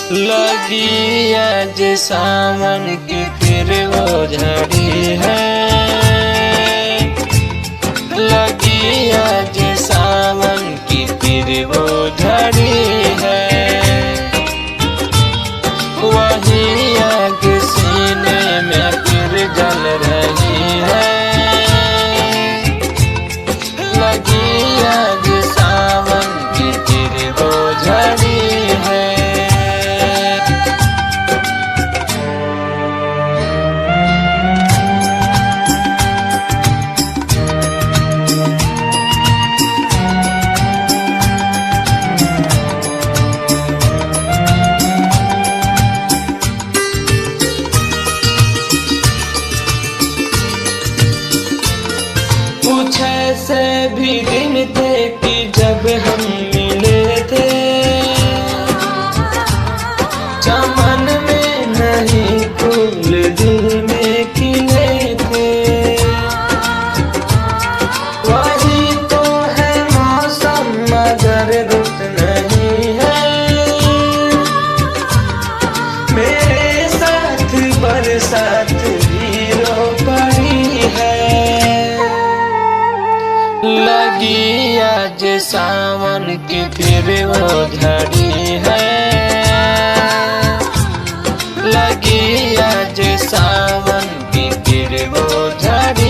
लगी आज सावन की फिर वो झड़ी है। लगी आज सावन की फिर वो झड़ी है। वही आग सीने में फिर जल रही है। लगी आज सावन की फिर वो झड़ी है। कुछ ऐसे भी दिन थे कि जब हम मिले थे, चमन में नहीं फूल दिल में खिले थे। वही तो है मौसम मगर रुत नहीं है। मेरे साथ बरसात भी रो पड़ी है। लगी आज सावन की फिर वो झड़ी है। लगी आज सावन की फिर वो झड़ी